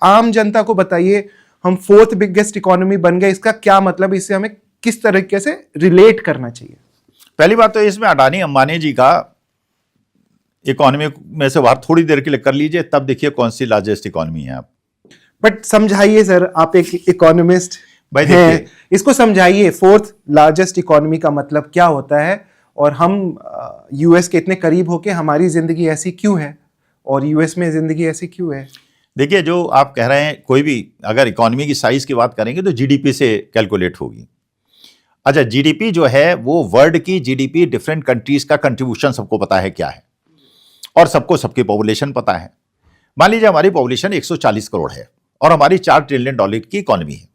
आम जनता को बताइए, हम 4th बिगेस्ट इकोनॉमी बन गए, इसका क्या मतलब, इससे हमें किस तरीके से रिलेट करना चाहिए? पहली बात तो इसमें अडानी अंबानी जी का इकोनॉमी में से बाहर थोड़ी देर के लिए कर लीजिए, तब देखिए कौन सी लार्जेस्ट इकोनॉमी है आप। बट समझाइए सर, आप एक इकोनॉमिस्ट भाई हैं, इसको समझाइए 4th लार्जेस्ट इकोनॉमी का मतलब क्या होता है, और हम यूएस के इतने करीब होके हमारी जिंदगी ऐसी क्यों है और यूएस में जिंदगी ऐसी क्यों है? देखिए, जो आप कह रहे हैं, कोई भी अगर इकोनॉमी की साइज की बात करेंगे तो जीडीपी से कैलकुलेट होगी। अच्छा, जीडीपी जो है वो वर्ल्ड की जीडीपी डिफरेंट कंट्रीज का कंट्रीब्यूशन सबको पता है क्या है, और सबको सबकी पॉपुलेशन पता है। मान लीजिए हमारी पॉपुलेशन 140 करोड़ है और हमारी $4 ट्रिलियन की इकोनॉमी है,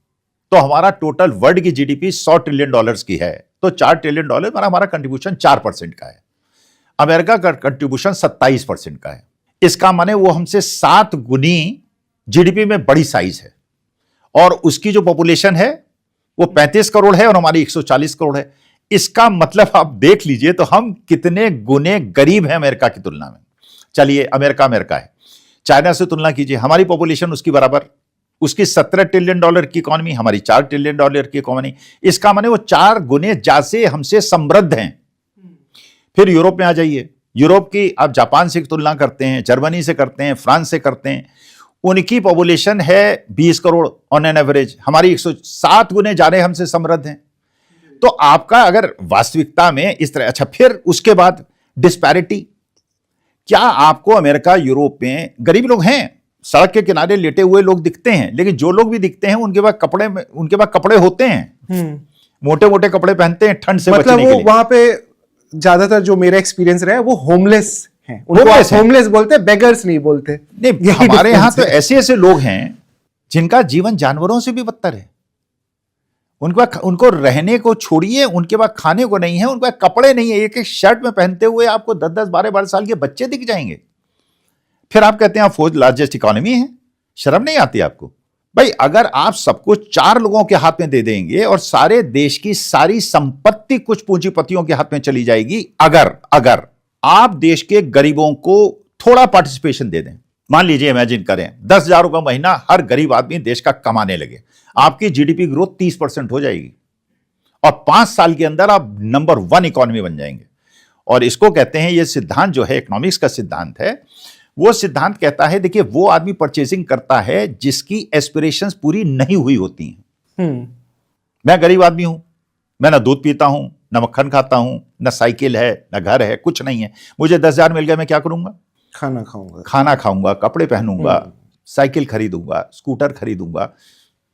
तो हमारा टोटल वर्ल्ड की जीडीपी $100 ट्रिलियन की है, तो $4 ट्रिलियन हमारा कंट्रीब्यूशन 4% का है। अमेरिका का कंट्रीब्यूशन 27% का है। इसका माने वो हमसे 7 गुनी जीडीपी में बड़ी साइज है, और उसकी जो पॉपुलेशन है वो 35 करोड़ है और हमारी 140 करोड़ है। इसका मतलब आप देख लीजिए तो हम कितने गुने गरीब हैं अमेरिका की तुलना में। चलिए, अमेरिका है, चाइना से तुलना कीजिए, हमारी पॉपुलेशन उसकी बराबर, उसकी $17 ट्रिलियन की इकोनॉमी, हमारी $4 ट्रिलियन की इकोनॉमी। इसका माने वो 4 गुने ज्यादा हमसे समृद्ध हैं। फिर यूरोप में आ जाइए, यूरोप की आप जापान से तुलना करते हैं, जर्मनी से करते हैं, फ्रांस से करते हैं, उनकी पॉपुलेशन है 20 करोड़ ऑन एन एवरेज, हमारी 107 गुने ज्यादा हमसे समृद्ध हैं। तो आपका अगर वास्तविकता में इस तरह, अच्छा फिर उसके बाद डिस्पैरिटी, क्या आपको अमेरिका यूरोप में गरीब लोग हैं, सड़क के किनारे लेटे हुए लोग दिखते हैं, लेकिन जो लोग भी दिखते हैं उनके पास कपड़े होते हैं, मोटे मोटे कपड़े पहनते हैं ठंड से बचने के लिए। वहां पे ज्यादातर जो मेरा एक्सपीरियंस रहा है वो होमलेस हैं, उनको होमलेस बोलते हैं, बेगर्स नहीं बोलते। नहीं, हमारे यहाँ तो ऐसे ऐसे लोग हैं जिनका जीवन जानवरों से भी बदतर है। उनको रहने को छोड़िए, उनके पास खाने को नहीं है, उनके पास कपड़े नहीं है, एक एक शर्ट में पहनते हुए आपको 10-10, 12-12 साल के बच्चे दिख जाएंगे। फिर आप कहते हैं आप 4th लार्जेस्ट इकोनॉमी है, शर्म नहीं आती आपको? भाई, अगर आप सबको 4 लोगों के हाथ में दे देंगे और सारे देश की सारी संपत्ति कुछ पूंजीपतियों के हाथ में चली जाएगी, अगर आप देश के गरीबों को थोड़ा पार्टिसिपेशन दे दें, मान लीजिए इमेजिन करें 10,000 रुपए महीना हर गरीब आदमी देश का कमाने लगे, आपकी जीडीपी ग्रोथ 30% हो जाएगी और 5 साल के अंदर आप नंबर 1 इकोनॉमी बन जाएंगे। और इसको कहते हैं, ये सिद्धांत जो है इकोनॉमिक्स का सिद्धांत है, वो सिद्धांत कहता है, देखिए वो आदमी परचेजिंग करता है जिसकी एस्पिरेशंस पूरी नहीं हुई होती हैं। मैं गरीब आदमी हूं, मैं ना दूध पीता हूं, ना मक्खन खाता हूं, ना साइकिल है, ना घर है, कुछ नहीं है, मुझे 10,000 मिल गया, मैं क्या करूंगा? खाना खाऊंगा, कपड़े पहनूंगा, साइकिल खरीदूंगा, स्कूटर खरीदूंगा,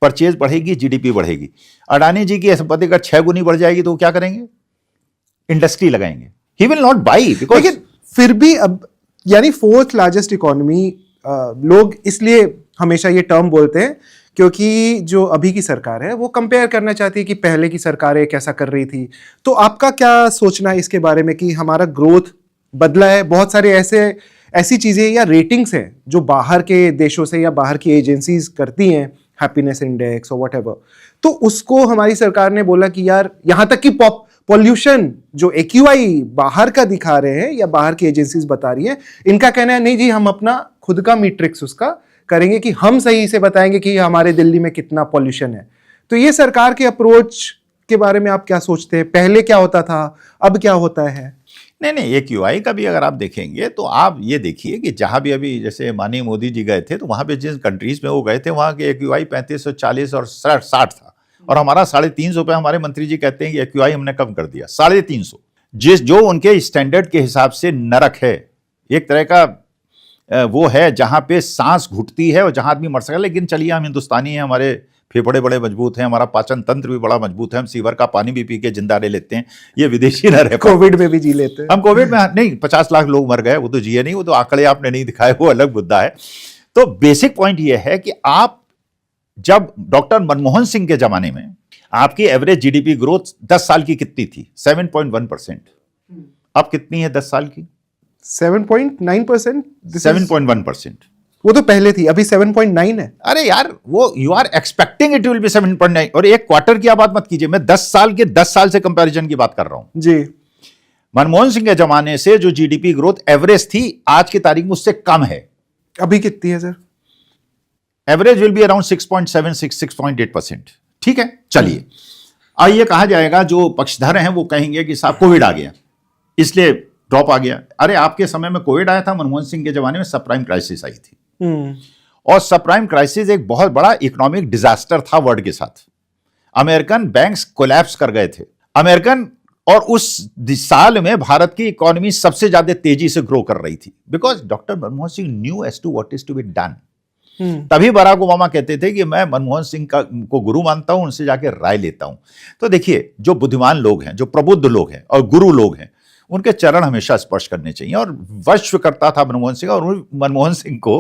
परचेज बढ़ेगी, जीडीपी बढ़ेगी। अडानी जी की संपत्ति का 6 गुनी बढ़ जाएगी तो वो क्या करेंगे? इंडस्ट्री लगाएंगे। He will not by, because लेकिन फिर भी अब यानी 4th लार्जेस्ट इकोनॉमी, लोग इसलिए हमेशा ये टर्म बोलते हैं क्योंकि जो अभी की सरकार है वो कंपेयर करना चाहती है कि पहले की सरकारें कैसा कर रही थी। तो आपका क्या सोचना है इसके बारे में कि हमारा ग्रोथ बदला है? बहुत सारे ऐसी चीजें या रेटिंग्स हैं जो बाहर के देशों से या बाहर की एजेंसीज करती हैं, हैप्पीनेस इंडेक्स और व्हाटएवर, तो उसको हमारी सरकार ने बोला कि यार, यहां तक कि पॉल्यूशन जो AQI बाहर का दिखा रहे हैं या बाहर की एजेंसीज बता रही है, इनका कहना है नहीं जी, हम अपना खुद का मैट्रिक्स उसका करेंगे कि हम सही से बताएंगे कि हमारे दिल्ली में कितना पॉल्यूशन है। तो ये सरकार के अप्रोच के बारे में आप क्या सोचते हैं? पहले क्या होता था, अब क्या होता है? नहीं, AQI का भी अगर आप देखेंगे तो आप ये देखिए कि जहां भी अभी जैसे माननीय मोदी जी गए थे, तो वहां पे जिस कंट्रीज में वो गए थे वहां के AQI 3540 और 60 था, और हमारा 350 पे हमारे मंत्री जी कहते हैं कि AQI हमने कम कर दिया 350। जो उनके स्टैंडर्ड के हिसाब से नरक है, एक तरह का वो है जहां पे सांस घुटती है और जहां आदमी मर सकता है। लेकिन चलिए, हम हिंदुस्तानी हैं, हमारे फेफड़े बड़े मजबूत हैं, हमारा पाचन तंत्र भी बड़ा मजबूत है, हम सीवर का पानी भी पी के जिंदा रह लेते हैं, ये विदेशी न रहे। कोविड में भी जी लेते हैं हम। कोविड में नहीं, 50 लाख लोग मर गए, वो तो जिए नहीं, वो तो आंकड़े आपने नहीं दिखाए, वो अलग मुद्दा है। तो बेसिक पॉइंट ये है कि आप जब डॉक्टर मनमोहन सिंह के जमाने में आपकी एवरेज जीडीपी ग्रोथ 10 साल की कितनी थी? 7.1%। अब कितनी है 10 साल की? 7.9%। 7.1%। वो तो पहले थी, अभी 7.9 है। अरे यार, वो you are expecting it will be 7.9, और एक क्वार्टर की आप बात मत कीजिए, मैं 10 साल से कंपैरिजन की बात कर रहा हूं जी। मनमोहन सिंह के जमाने से जो जीडीपी ग्रोथ एवरेज थी आज की तारीख में उससे कम है। अभी कितनी है sir? Average will be around 6.76 6.8%। ठीक है, चलिए अब ये कहा जाएगा, जो पक्षधर हैं वो कहेंगे कि साहब कोविड आ गया इसलिए ड्रॉप आ गया। अरे आपके समय में कोविड आया था, मनमोहन सिंह के जमाने में सब प्राइम क्राइसिस आई थी, और सब प्राइम क्राइसिस एक बहुत बड़ा इकोनॉमिक डिजास्टर था वर्ल्ड के साथ। अमेरिकन बैंक्स कोलैप्स कर गए थे अमेरिकन, और उस साल में भारत की इकोनॉमी सबसे ज्यादा तेजी से ग्रो कर रही थी, because doctor Manmohan Singh knew as to what is to be done. तभी बराक ओबामा कहते थे कि मैं मनमोहन सिंह को गुरु मानता हूं, उनसे जाके राय लेता हूं। तो देखिए, जो बुद्धिमान लोग हैं, जो प्रबुद्ध लोग हैं और गुरु लोग हैं, उनके चरण हमेशा स्पर्श करने चाहिए। और वर्ष करता था मनमोहन सिंह, और मनमोहन सिंह को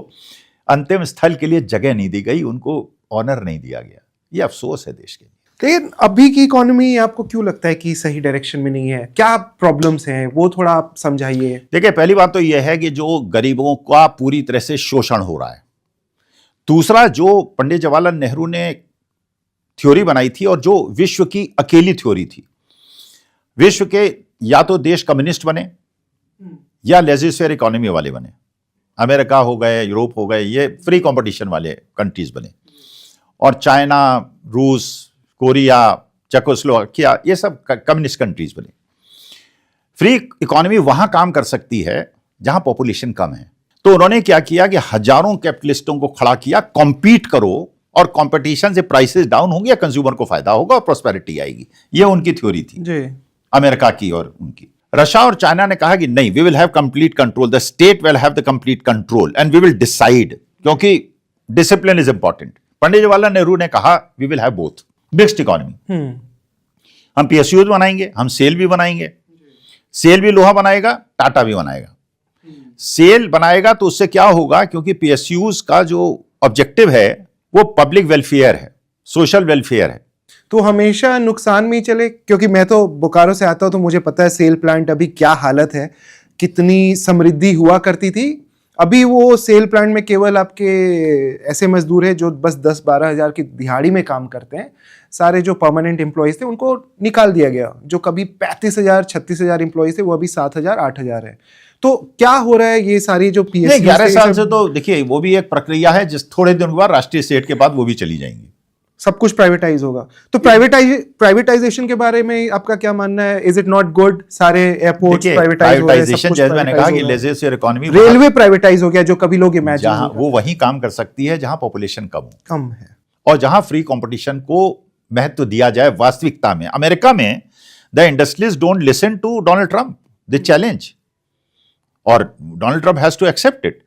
अंतिम स्थल के लिए जगह नहीं दी गई, उनको ऑनर नहीं दिया गया। ये अफसोस है देश के लिए। लेकिन अभी की इकोनॉमी आपको क्यों लगता है कि सही डायरेक्शन में नहीं है? क्या प्रॉब्लम्स हैं वो थोड़ा आप समझाइए। देखिए, पहली बात तो यह है कि जो गरीबों का पूरी तरह से शोषण हो रहा है। दूसरा, जो पंडित जवाहरलाल नेहरू ने थ्योरी बनाई थी और जो विश्व की अकेली थ्योरी थी, विश्व के या तो देश कम्युनिस्ट बने या लेजिस्लेटिव इकोनॉमी वाले बने। अमेरिका हो गए, यूरोप हो गए, ये फ्री कंपटीशन वाले कंट्रीज बने, और चाइना, रूस, कोरिया, चेकोस्लोवाकिया, ये सब कम्युनिस्ट कंट्रीज बने। फ्री इकोनॉमी वहां काम कर सकती है जहां पॉपुलेशन कम है। तो उन्होंने क्या किया कि हजारों कैपिटलिस्टों को खड़ा किया, कॉम्पीट करो, और कंपटीशन से प्राइसेस डाउन होंगे या कंज्यूमर को फायदा होगा और प्रॉस्पेरिटी आएगी। ये उनकी थ्योरी थी जी, अमेरिका की और उनकी। रशिया और चाइना ने कहा कि नहीं, we will have complete control, the state will have the complete control and we will decide, क्योंकि discipline is important. Pandit Jawaharlal Nehru ने कहा we will have both, mixed economy. हम पीएसयूज बनाएंगे, हम सेल भी बनाएंगे। सेल भी लोहा बनाएगा, टाटा भी बनाएगा। सेल बनाएगा तो उससे क्या होगा, क्योंकि पीएसयूज का जो ऑब्जेक्टिव है वो पब्लिक वेलफेयर है, सोशल वेलफेयर है। तो हमेशा नुकसान में ही चले, क्योंकि मैं तो बोकारो से आता हूं तो मुझे पता है सेल प्लांट अभी क्या हालत है, कितनी समृद्धि हुआ करती थी। अभी वो सेल प्लांट में केवल आपके ऐसे मजदूर हैं जो बस 10-12 हज़ार की दिहाड़ी में काम करते हैं। सारे जो परमानेंट एम्प्लॉयज थे उनको निकाल दिया गया। जो कभी 35,000 36,000 एम्प्लॉयज थे वो अभी 7,000 8,000 है। तो क्या हो रहा है, ये सारी जो पीएसयू 11 साल से तो देखिए वो भी एक प्रक्रिया है, जिस थोड़े दिन के बाद राष्ट्रीय सेठ के बाद वो भी चली जाएंगी, सब कुछ प्राइवेटाइज होगा। तो प्राइवेटाइजेशन के बारे में आपका क्या मानना है? Is it not good? सारे एयरपोर्ट्स प्राइवेटाइज हो गए, सब कुछ जैसे मैंने कहा कि लेजिस्लेटिव इकोनॉमी, रेलवे प्राइवेटाइज हो गया, जो कभी लोग इमेजिन, जहां वो वहीं काम कर सकती है जहां पॉपुलेशन कम है और जहां फ्री कंपटीशन को महत्व दिया जाए वास्तविकता में। अमेरिका में the industries don't listen to Donald Trump, they challenge, और Donald Trump has to accept it.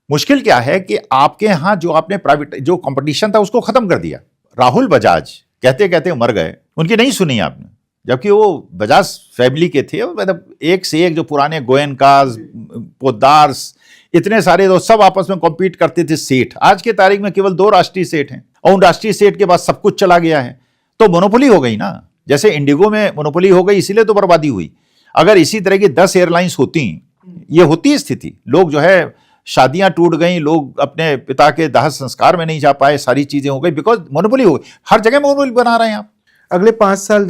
मुश्किल क्या है कि आपके यहां जो आपने प्राइवेट जो कंपटीशन था उसको खत्म कर दिया। राहुल बजाज कहते कहते मर गए, उनकी नहीं सुनी आपने, जबकि वो बजाज फैमिली के थे। मतलब एक से एक जो पुराने गोयनकाज, पोद्दार्स, इतने सारे तो सब आपस में कॉम्पीट करते थे सेठ। आज के तारीख में केवल 2 राष्ट्रीय सेठ हैं, और उन राष्ट्रीय सेठ के बाद सब कुछ चला गया है। तो मोनोपोली हो गई ना, जैसे इंडिगो में मोनोपोली हो गई, इसीलिए तो बर्बादी हुई। अगर इसी तरह की 10 एयरलाइंस होती, ये होती स्थिति, लोग जो है शादियां टूट गई, लोग अपने पिता के दाह संस्कार में नहीं जा पाए, सारी चीजें हो गई, बिकॉज मोनोपोली हो गई। हर जगह मोनोपोली बना रहे हैं आप। अगले 5 साल